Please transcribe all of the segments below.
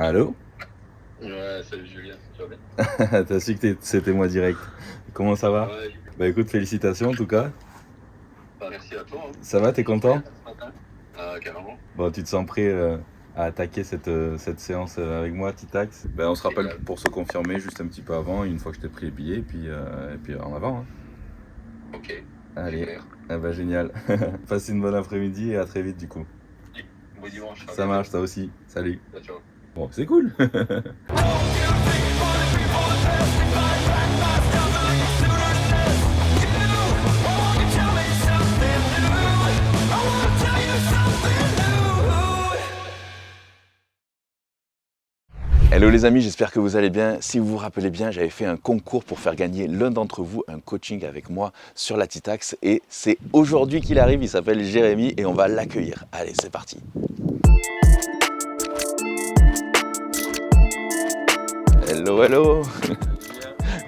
Allô? Ouais, salut Julien, tu vas bien? T'as su que c'était moi direct. Comment ça va? Ouais, Bah écoute, félicitations en tout cas. bah, merci à toi. Hein. Ça va, t'es Je t'en prie, content? ce matin. Carrément. Bon, tu te sens prêt à attaquer cette séance avec moi, Titax? Ben, on se rappelle Égal. pour se confirmer juste un petit peu avant, une fois que je t'ai pris les billets, et puis en avant. Hein. Ok, Allez, super. ah bah génial. Passe une bonne après-midi et à très vite du coup. Bon dimanche, à Ça bientôt. marche, toi aussi. Salut. Ciao, ciao. Bon, c'est cool. Hello les amis, j'espère que vous allez bien. Si vous vous rappelez bien, j'avais fait un concours pour faire gagner l'un d'entre vous un coaching avec moi sur la Titax et c'est aujourd'hui qu'il arrive, il s'appelle Jérémy et on va l'accueillir. Allez, c'est parti. Hello, hello.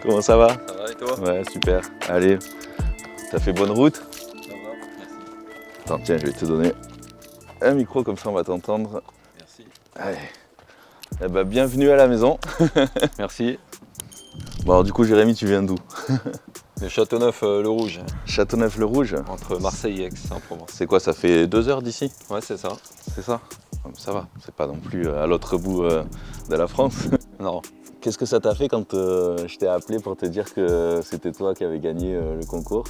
Comment ça va? Ça va et toi? Ouais, super. Allez, t'as fait bonne route? Ça va, merci. Attends, tiens, je vais te donner un micro, comme ça on va t'entendre. Merci. Allez. Eh ben, bienvenue à la maison. Merci. Bon, alors du coup, Jérémy, tu viens d'où? Le Châteauneuf-le-Rouge, Châteauneuf-le-Rouge. entre Marseille et Aix-en-Provence. C'est quoi, ça fait 2 heures d'ici? Ouais, c'est ça. C'est ça? Ça va, c'est pas non plus à l'autre bout de la France. Non. Qu'est-ce que ça t'a fait quand je t'ai appelé pour te dire que c'était toi qui avais gagné le concours?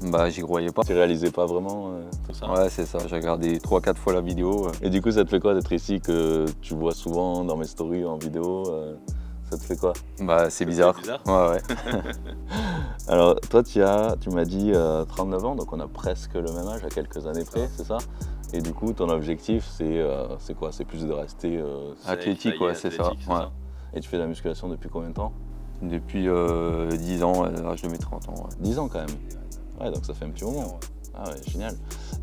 Bah, j'y croyais pas. Tu réalisais pas vraiment tout ça? Ouais, c'est ça. J'ai regardé 3-4 fois la vidéo. Et du coup, ça te fait quoi d'être ici, que tu vois souvent dans mes stories en vidéo ça te fait quoi? Bah, c'est bizarre. Ouais, ouais. Alors, toi, tu m'as dit 39 ans, donc on a presque le même âge, à quelques années près, c'est ça? Et du coup, ton objectif, c'est quoi? C'est plus de rester Athlétique, ouais, c'est ça. Ouais. Et tu fais de la musculation depuis combien de temps? Depuis 10 ans, à l'âge de mes 30 ans. Ouais. 10 ans quand même. Ouais, donc ça fait un petit moment. Ah ouais, génial.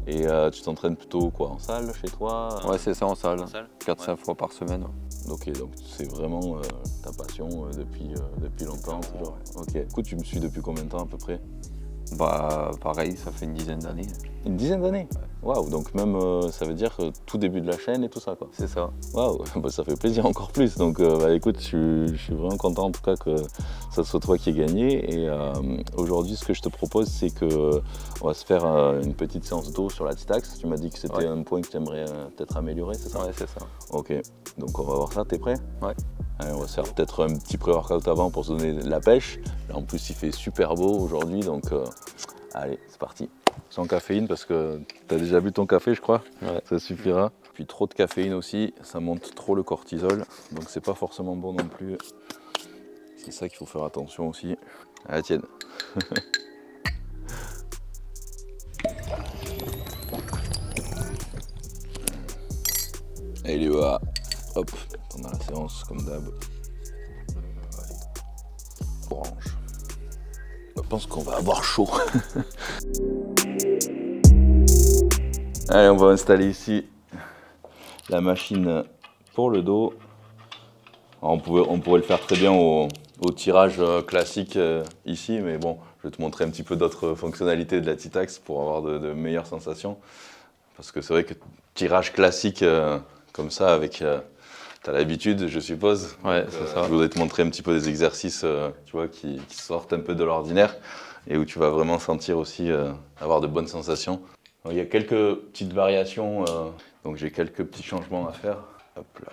Et tu t'entraînes plutôt quoi, en salle, chez toi? Ouais, c'est ça, en salle. 4-5 fois par semaine. Ok, donc c'est vraiment ta passion depuis longtemps, toujours. Ok. Du coup, tu me suis depuis combien de temps à peu près? Bah, pareil, ça fait une dizaine d'années. Une dizaine d'années? Waouh, donc même ça veut dire tout début de la chaîne et tout ça quoi. C'est ça. Waouh, bah, ça fait plaisir encore plus. Donc bah, écoute, je suis vraiment content en tout cas que ça soit toi qui ai gagné. Et aujourd'hui, ce que je te propose, c'est que on va se faire une petite séance d'eau sur la Titax. Tu m'as dit que c'était un point que tu aimerais peut-être améliorer, c'est ça? Ouais, c'est ça. Ok, donc on va voir ça, t'es prêt? Ouais. Allez, on va se faire peut-être un petit pré-workout avant pour se donner de la pêche. Là en plus il fait super beau aujourd'hui, donc allez, c'est parti. Sans caféine parce que t'as déjà bu ton café je crois, Ouais. ça suffira. Puis trop de caféine aussi, ça monte trop le cortisol, donc c'est pas forcément bon non plus. C'est ça qu'il faut faire attention aussi. À la tienne. Et il y va. Hop, pendant la séance comme d'hab. Orange. Je pense qu'on va avoir chaud. Allez, on va installer ici la machine pour le dos. Alors, on pourrait le faire très bien au tirage classique ici, mais bon, je vais te montrer un petit peu d'autres fonctionnalités de la Titax pour avoir de meilleures sensations. Parce que c'est vrai que tirage classique comme ça, avec t'as l'habitude, je suppose. Ouais, c'est ça. Je voudrais te montrer un petit peu des exercices tu vois, qui sortent un peu de l'ordinaire et où tu vas vraiment sentir aussi avoir de bonnes sensations. Alors, il y a quelques petites variations, donc j'ai quelques petits changements à faire. Hop là.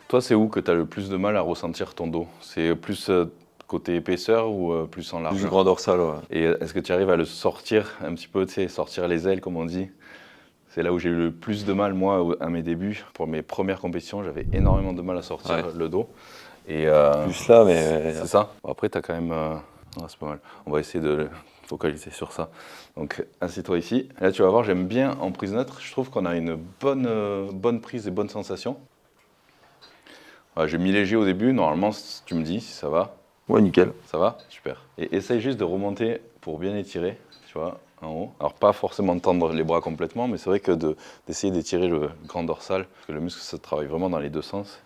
Toi, c'est où que tu as le plus de mal à ressentir ton dos? C'est plus côté épaisseur ou plus en largeur? Plus grand dorsal, ouais. Et est-ce que tu arrives à le sortir un petit peu, tu sais, sortir les ailes comme on dit? C'est là où j'ai eu le plus de mal, moi, à mes débuts. Pour mes premières compétitions, j'avais énormément de mal à sortir le dos. Et, Plus là, mais... c'est ça. Bon, après, tu as quand même... c'est pas mal. On va essayer de focaliser sur ça. Donc, assieds-toi ici. Et là, tu vas voir, j'aime bien en prise neutre. Je trouve qu'on a une bonne prise et bonne sensation. Voilà, j'ai mis léger au début. Normalement, tu me dis si ça va. Ouais, nickel. Ça va? Super. Et essaye juste de remonter pour bien étirer, tu vois, en haut. Alors pas forcément de tendre les bras complètement, mais c'est vrai que d'essayer d'étirer le grand dorsal, parce que le muscle, ça travaille vraiment dans les deux sens.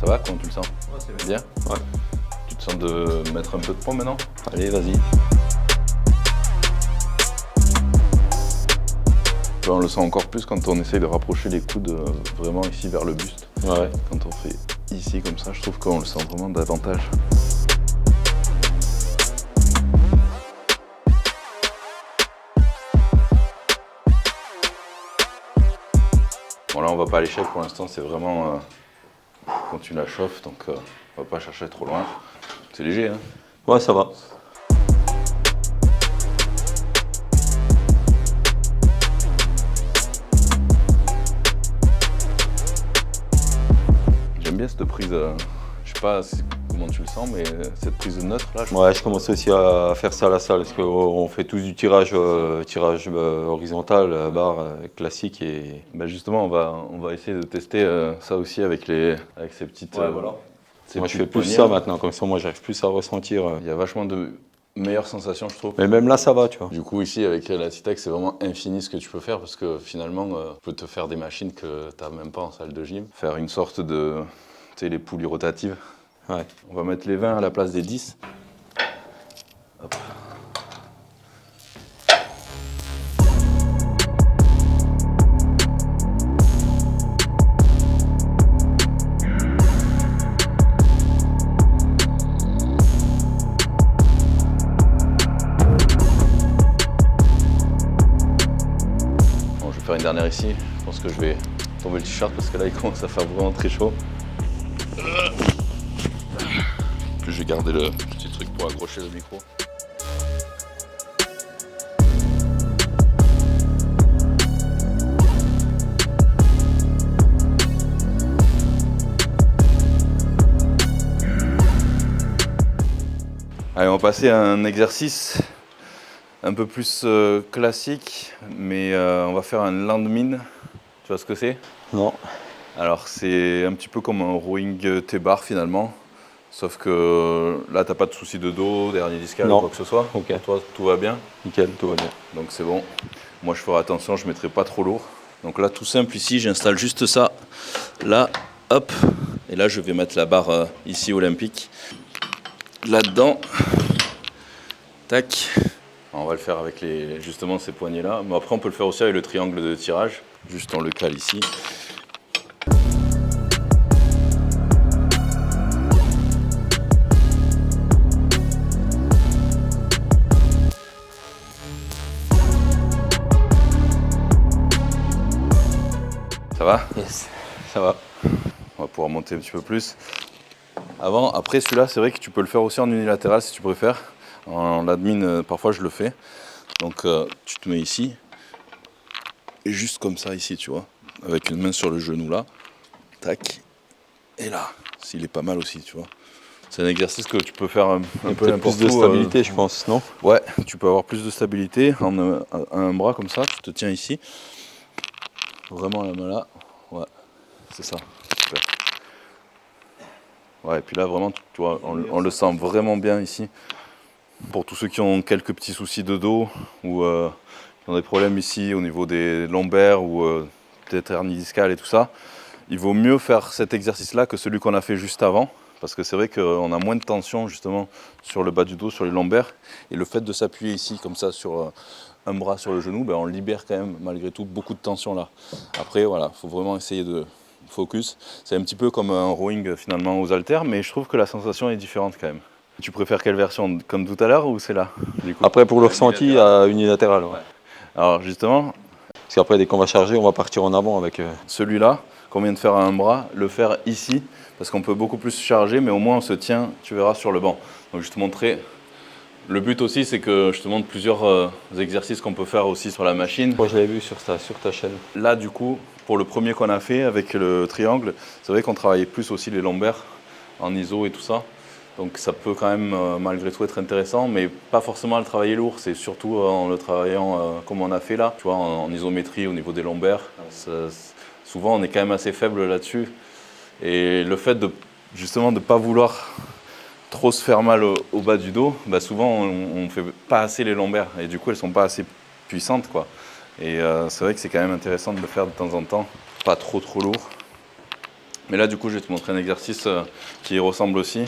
Ça va? Comment tu le sens? Ouais, c'est Bien? Ouais. Tu te sens de mettre un peu de poids maintenant? Allez, vas-y. Tu vois, on le sent encore plus quand on essaye de rapprocher les coudes vraiment ici vers le buste. Ouais. Quand on fait ici comme ça, je trouve qu'on le sent vraiment davantage. Bon là on va pas à l'échec pour l'instant, c'est vraiment quand tu la chauffes, donc on va pas chercher trop loin. C'est léger hein? Ouais, ça va. J'aime bien cette prise, je sais pas comment tu le sens, mais cette prise neutre là. Ouais, je commence aussi à faire ça à la salle, parce qu'on fait tous du tirage, horizontal, barre classique. Et... Bah justement, on va essayer de tester ça aussi avec ces petites. voilà. Ces Moi, je fais petites plus poignées, ça là. maintenant, comme ça, moi, j'arrive plus à ressentir. Il y a vachement de meilleures sensations, je trouve. Mais même là, ça va, tu vois. Du coup, ici, avec la Titech, c'est vraiment infini ce que tu peux faire parce que finalement, tu peux te faire des machines que tu n'as même pas en salle de gym. Faire une sorte de. Tu sais, les poulies rotatives. Ouais. On va mettre les 20 à la place des 10. Hop. Bon, je vais faire une dernière ici. Je pense que je vais tomber le t-shirt parce que là, il commence à faire vraiment très chaud. En plus, je vais garder le petit truc pour accrocher le micro. Allez, on va passer à un exercice un peu plus classique, mais on va faire un landmin. Tu vois ce que c'est? Non. Alors c'est un petit peu comme un rowing T-bar finalement, sauf que là t'as pas de souci de dos, dernier discal ou Non. quoi que ce soit. Ok. Pour toi tout va bien, Nickel, tout va bien. donc c'est bon. Moi je ferai attention, je mettrai pas trop lourd. Donc là tout simple ici, j'installe juste ça, là, hop, et là je vais mettre la barre ici olympique, là-dedans, tac. On va le faire avec justement ces poignées là, mais après on peut le faire aussi avec le triangle de tirage, juste on le cale ici. Ça va? Yes, ça va. On va pouvoir monter un petit peu plus. Après celui-là, c'est vrai que tu peux le faire aussi en unilatéral si tu préfères. En admin, parfois je le fais. Donc tu te mets ici. Et juste comme ça ici, tu vois. Avec une main sur le genou là. Tac. Et là. S'il est pas mal aussi, tu vois. C'est un exercice que tu peux faire un peu n'importe où. Plus de stabilité, je pense, non? Ouais, tu peux avoir plus de stabilité. En un bras comme ça, tu te tiens ici. Vraiment la main là. Ouais, c'est ça. Super. Ouais, et puis là vraiment, tu vois, on le sent vraiment bien ici. Pour tous ceux qui ont quelques petits soucis de dos ou qui ont des problèmes ici au niveau des lombaires ou peut-être hernie discale et tout ça, il vaut mieux faire cet exercice-là que celui qu'on a fait juste avant. Parce que c'est vrai qu'on a moins de tension justement sur le bas du dos, sur les lombaires. Et le fait de s'appuyer ici comme ça sur un bras sur le genou, ben, on libère quand même malgré tout beaucoup de tension là. Après voilà, il faut vraiment essayer de focus. C'est un petit peu comme un rowing finalement aux haltères, mais je trouve que la sensation est différente quand même. Tu préfères quelle version, comme tout à l'heure ou c'est là du coup? Après, pour le ressenti, unilatéral. Ouais. Alors justement, Parce qu'après, dès qu'on va charger, on va partir en avant avec. celui-là, qu'on vient de faire à un bras, le faire ici, parce qu'on peut beaucoup plus charger, mais au moins on se tient, tu verras, sur le banc. Donc je te montrerai. Le but aussi, c'est que je te montre plusieurs exercices qu'on peut faire aussi sur la machine. Moi, je l'avais vu sur ta chaîne. Là, du coup, pour le premier qu'on a fait avec le triangle, c'est vrai qu'on travaillait plus aussi les lombaires en iso et tout ça. Donc ça peut quand même malgré tout être intéressant, mais pas forcément à le travailler lourd, c'est surtout en le travaillant comme on a fait là, tu vois, en isométrie au niveau des lombaires. Souvent on est quand même assez faible là-dessus. Et le fait de justement de ne pas vouloir trop se faire mal au bas du dos, bah souvent on ne fait pas assez les lombaires et du coup elles ne sont pas assez puissantes, quoi. Et c'est vrai que c'est quand même intéressant de le faire de temps en temps, pas trop lourd. Mais là, du coup, je vais te montrer un exercice qui y ressemble aussi.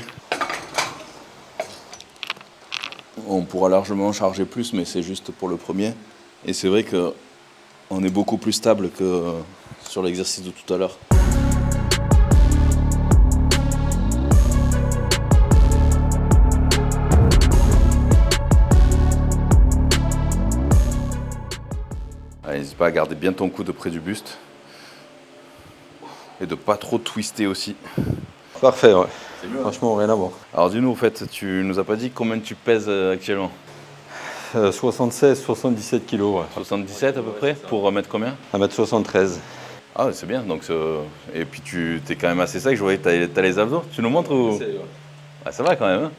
On pourra largement charger plus, mais c'est juste pour le premier. Et c'est vrai qu'on est beaucoup plus stable que sur l'exercice de tout à l'heure. N'hésite pas à garder bien ton coude près du buste et de pas trop twister aussi. Parfait, ouais. C'est mieux, hein. Franchement, rien à voir. Alors dis-nous, au fait, tu nous as pas dit combien tu pèses actuellement? 76, 77 kilos, ouais. 77 à peu près? Pour mettre combien? 1m73. Ah ouais, c'est bien, donc et puis tu es quand même assez sec, je voyais que t'as les abdos. Tu nous montres ou... Ah, ça va quand même, hein.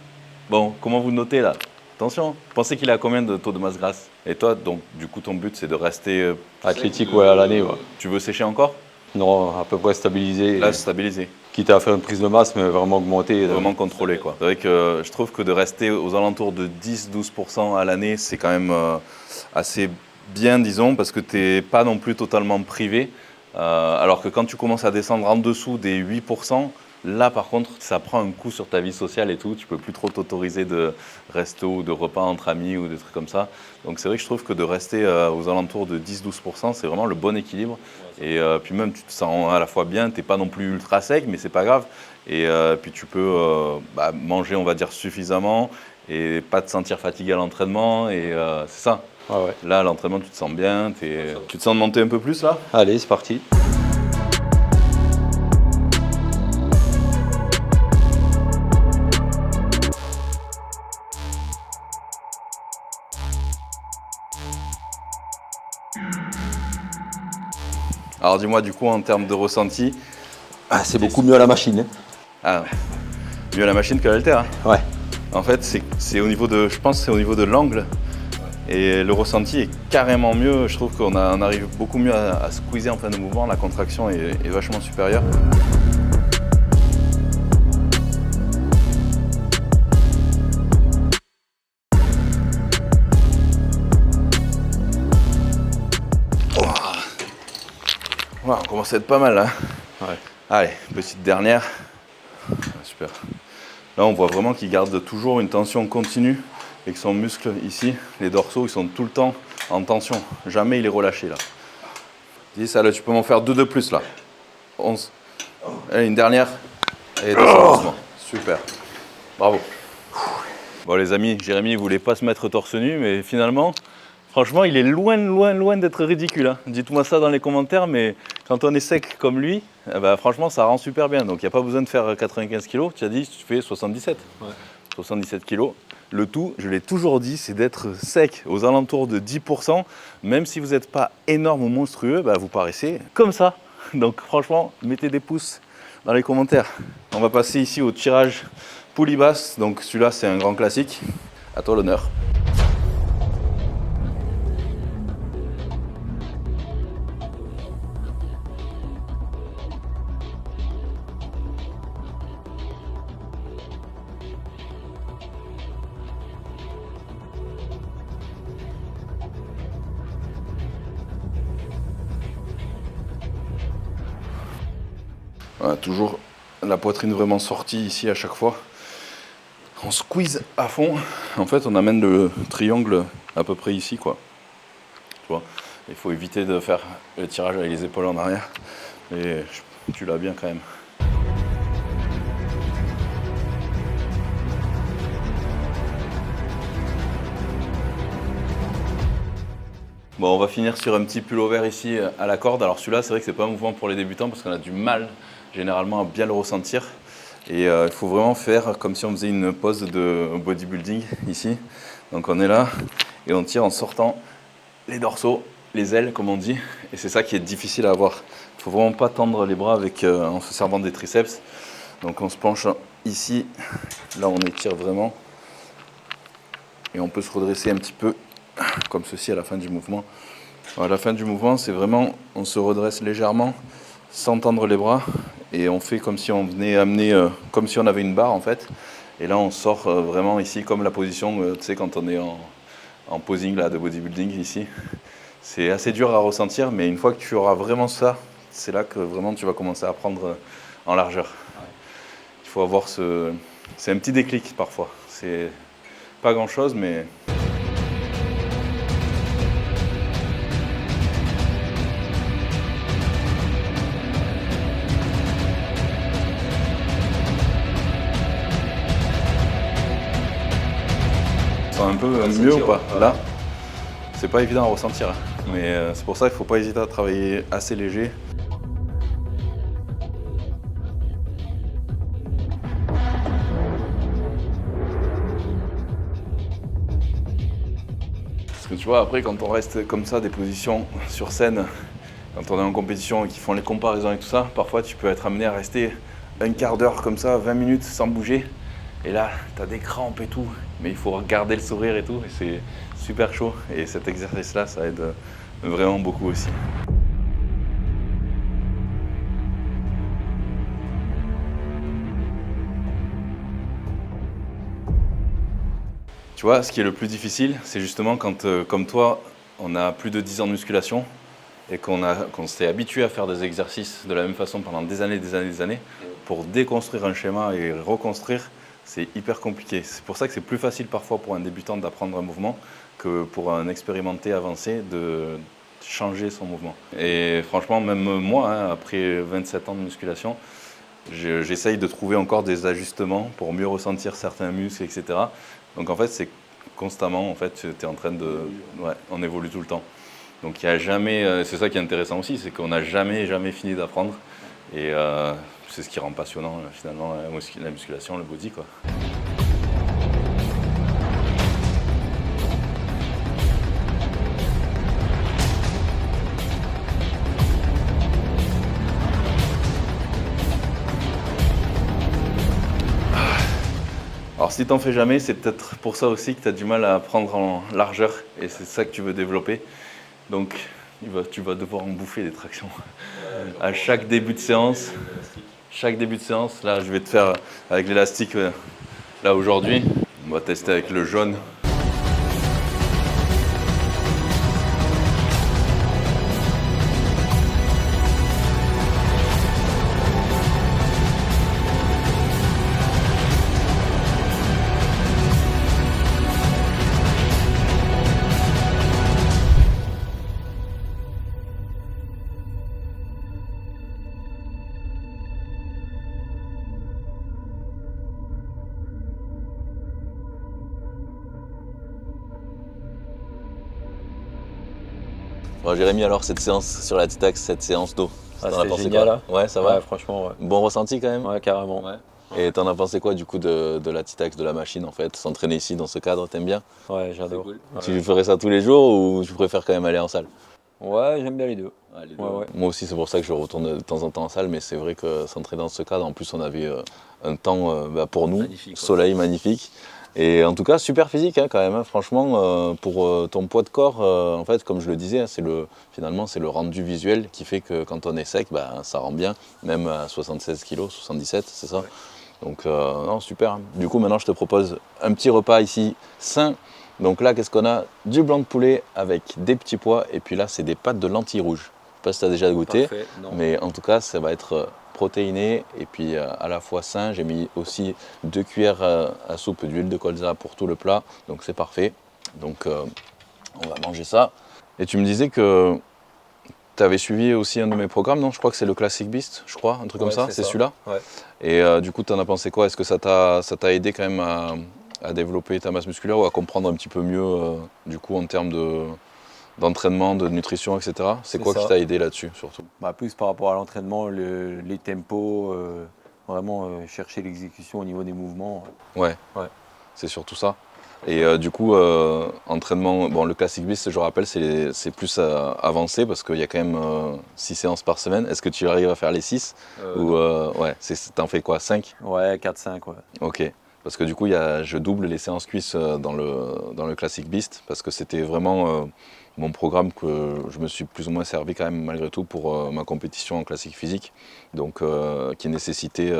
Bon, comment vous notez là? Attention, vous pensez qu'il a combien de taux de masse grasse? Et toi, donc, du coup, ton but, c'est de rester Athlétique, ouais, à l'année, ouais. Tu veux sécher encore? Non, à peu près stabilisé. Là, stabiliser. Quitte à faire une prise de masse, mais vraiment augmenter. Vraiment contrôler, quoi. C'est vrai que je trouve que de rester aux alentours de 10-12% à l'année, c'est quand même assez bien, disons, parce que tu n'es pas non plus totalement privé. Alors que quand tu commences à descendre en dessous des 8%, là, par contre, ça prend un coup sur ta vie sociale et tout. Tu peux plus trop t'autoriser de resto ou de repas entre amis ou des trucs comme ça. Donc c'est vrai que je trouve que de rester aux alentours de 10-12%, c'est vraiment le bon équilibre. Et puis même, tu te sens à la fois bien. Tu n'es pas non plus ultra sec, mais c'est pas grave. Et puis tu peux manger, on va dire, suffisamment et pas te sentir fatigué à l'entraînement. Et c'est ça. Ouais, ouais. Là, à l'entraînement, tu te sens bien. Tu te sens de monter un peu plus là? Allez, c'est parti. Alors dis-moi du coup en termes de ressenti. Ah, c'est beaucoup mieux à la machine. Hein. Ah, mieux à la machine que à l'haltère. Hein. Ouais. En fait, c'est au niveau de, je pense, c'est au niveau de l'angle. Et le ressenti est carrément mieux. Je trouve qu'on arrive beaucoup mieux à squeezer en plein de mouvement. La contraction est vachement supérieure. Wow, on commence à être pas mal là. Ouais. Allez, petite dernière. Super. Là, on voit vraiment qu'il garde toujours une tension continue et que son muscle ici, les dorsaux, ils sont tout le temps en tension. Jamais il est relâché là. 10, là, tu peux m'en faire 2 de plus là. 11. Allez, une dernière. Et doucement. Super. Bravo. Bon les amis, Jérémy ne voulait pas se mettre torse nu, mais finalement, franchement, il est loin d'être ridicule. Hein. Dites-moi ça dans les commentaires, mais quand on est sec comme lui, eh ben, franchement, ça rend super bien. Donc, il n'y a pas besoin de faire 95 kg. Tu as dit, tu fais 77. Ouais. 77 kg. Le tout, je l'ai toujours dit, c'est d'être sec aux alentours de 10%. Même si vous n'êtes pas énorme ou monstrueux, bah, vous paraissez comme ça. Donc, franchement, mettez des pouces dans les commentaires. On va passer ici au tirage poulie basse. Donc, celui-là, c'est un grand classique. À toi l'honneur. Voilà, toujours la poitrine vraiment sortie ici à chaque fois. On squeeze à fond. En fait, on amène le triangle à peu près ici, quoi. Tu vois, il faut éviter de faire le tirage avec les épaules en arrière. Et tu l'as bien quand même. Bon, on va finir sur un petit pullover ici à la corde. Alors celui-là, c'est vrai que c'est pas un mouvement pour les débutants parce qu'on a du mal généralement à bien le ressentir. Et il faut vraiment faire comme si on faisait une pose de bodybuilding ici. Donc on est là et on tire en sortant les dorsaux, les ailes comme on dit. Et c'est ça qui est difficile à avoir. Il faut vraiment pas tendre les bras en se servant des triceps. Donc on se penche ici. Là on étire vraiment. Et on peut se redresser un petit peu comme ceci à la fin du mouvement. À la fin du mouvement, c'est vraiment, on se redresse légèrement sans tendre les bras et on fait comme si on venait amener, comme si on avait une barre en fait. Et là, on sort vraiment ici comme la position, tu sais, quand on est en posing là, de bodybuilding ici. C'est assez dur à ressentir, mais une fois que tu auras vraiment ça, c'est là que vraiment tu vas commencer à prendre en largeur. Il faut avoir ce... C'est un petit déclic parfois. C'est pas grand-chose, mais... Un peu mieux ou pas? Là, c'est pas évident à ressentir, mais c'est pour ça qu'il faut pas hésiter à travailler assez léger. Parce que tu vois, après, quand on reste comme ça, des positions sur scène, quand on est en compétition et qu'ils font les comparaisons et tout ça, parfois tu peux être amené à rester un quart d'heure comme ça, 20 minutes sans bouger. Et là, tu as des crampes et tout, mais il faut garder le sourire et tout, et c'est super chaud. Et cet exercice-là, ça aide vraiment beaucoup aussi. Tu vois, ce qui est le plus difficile, c'est justement quand, comme toi, on a plus de 10 ans de musculation et qu'on s'est habitué à faire des exercices de la même façon pendant des années, des années, des années, pour déconstruire un schéma et reconstruire, c'est hyper compliqué. C'est pour ça que c'est plus facile parfois pour un débutant d'apprendre un mouvement que pour un expérimenté avancé de changer son mouvement. Et franchement, même moi, hein, après 27 ans de musculation, j'essaye de trouver encore des ajustements pour mieux ressentir certains muscles, etc. Donc en fait, c'est constamment, en fait, tu es en train de... Ouais, on évolue tout le temps. Donc il n'y a jamais... c'est ça qui est intéressant aussi, c'est qu'on n'a jamais fini d'apprendre. Et c'est ce qui rend passionnant finalement la musculation, le body, quoi. Alors si t'en fais jamais, c'est peut-être pour ça aussi que tu as du mal à prendre en largeur et c'est ça que tu veux développer. Donc tu vas devoir en bouffer des tractions à chaque début de séance. Chaque début de séance, là je vais te faire avec l'élastique là aujourd'hui. On va tester avec le jaune. Bon, Jérémy, alors cette séance sur la Titax, cette séance d'eau, c'était génial là. Ouais, ça va. Ouais, franchement, ouais. Bon ressenti quand même. Ouais, carrément. Ouais. Et t'en as pensé quoi du coup de la Titax, de la machine en fait, s'entraîner ici dans ce cadre, t'aimes bien? Ouais, j'adore. Cool. Ouais. Tu ferais ça tous les jours ou tu préfères quand même aller en salle? Ouais, j'aime bien les deux. Ouais, les deux. Ouais. Moi aussi, c'est pour ça que je retourne de temps en temps en salle, mais c'est vrai que s'entraîner dans ce cadre, en plus on avait un temps pour nous, magnifique, soleil magnifique. Et en tout cas, super physique hein, quand même. Hein. Franchement, pour ton poids de corps, en fait, comme je le disais, finalement, c'est le rendu visuel qui fait que quand on est sec, ça rend bien, même à 76 kg, 77, c'est ça? Ouais. Donc, non, super. Du coup, maintenant, je te propose un petit repas ici, sain. Donc là, qu'est-ce qu'on a? Du blanc de poulet avec des petits pois. Et puis là, c'est des pâtes de lentilles rouges. Je ne sais pas si tu as déjà goûté, mais en tout cas, ça va être protéiné et puis à la fois sain. J'ai mis aussi 2 cuillères à soupe d'huile de colza pour tout le plat. Donc c'est parfait. Donc on va manger ça. Et tu me disais que tu avais suivi aussi un de mes programmes, non? Je crois que c'est le Classic Beast, je crois, un truc comme ça. C'est celui-là. Ouais. Et du coup, tu en as pensé quoi? Est-ce que ça t'a aidé quand même à développer ta masse musculaire ou à comprendre un petit peu mieux du coup en termes d'entraînement, de nutrition, etc. C'est quoi qui t'a aidé là-dessus surtout? Plus par rapport à l'entraînement, les tempos, vraiment chercher l'exécution au niveau des mouvements. Ouais. C'est surtout ça. Et du coup, entraînement, bon, le Classic Beast, je rappelle, c'est plus avancé parce qu'il y a quand même 6 séances par semaine. Est-ce que tu arrives à faire les 6 ou ouais, t'en fais quoi, 5? Ouais, 4-5, ouais. Ok. Parce que du coup, je double les séances cuisses dans le Classic Beast parce que c'était vraiment mon programme que je me suis plus ou moins servi quand même malgré tout pour ma compétition en classique physique. Donc qui nécessitait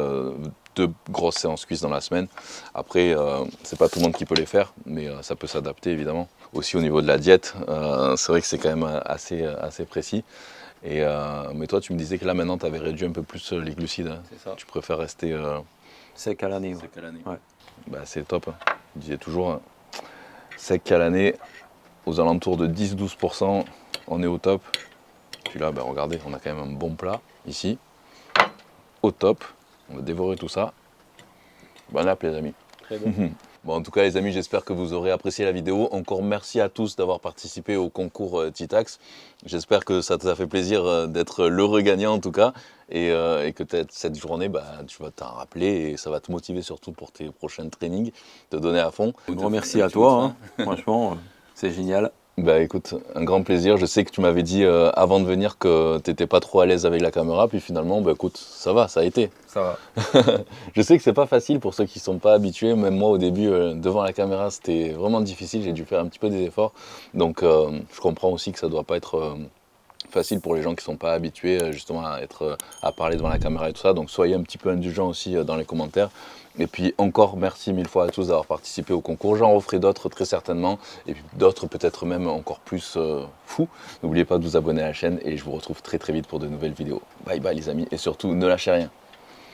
2 grosses séances cuisses dans la semaine. Après, c'est pas tout le monde qui peut les faire, mais ça peut s'adapter évidemment. Aussi au niveau de la diète, c'est vrai que c'est quand même assez précis. Mais toi, tu me disais que là, maintenant, tu avais réduit un peu plus les glucides. Hein. C'est ça. Tu préfères rester Sec à l'année. Ouais. sec à l'année. Ouais. Bah, c'est top. Hein. Je disais toujours, hein, sec à l'année, aux alentours de 10-12%, on est au top. Puis là, bah, regardez, on a quand même un bon plat ici. Au top. On va dévorer tout ça. Bon app, les amis. Très bon. Bon, en tout cas, les amis, j'espère que vous aurez apprécié la vidéo. Encore merci à tous d'avoir participé au concours Titax. J'espère que ça t'a fait plaisir d'être l'heureux gagnant, en tout cas. Et que cette journée, bah, tu vas t'en rappeler et ça va te motiver surtout pour tes prochains trainings, te donner à fond. Un grand merci à toi. Hein. Franchement, c'est génial. Bah écoute, un grand plaisir. Je sais que tu m'avais dit avant de venir que tu n'étais pas trop à l'aise avec la caméra. Puis finalement, bah écoute, ça va, ça a été. Ça va. Je sais que c'est pas facile pour ceux qui sont pas habitués. Même moi, au début, devant la caméra, c'était vraiment difficile. J'ai dû faire un petit peu des efforts. Donc, je comprends aussi que ça doit pas être facile pour les gens qui sont pas habitués justement à parler devant la caméra et tout ça. Donc, soyez un petit peu indulgents aussi dans les commentaires. Et puis encore merci mille fois à tous d'avoir participé au concours. J'en referai d'autres très certainement. Et puis d'autres peut-être même encore plus fous. N'oubliez pas de vous abonner à la chaîne et je vous retrouve très très vite pour de nouvelles vidéos. Bye bye les amis et surtout ne lâchez rien.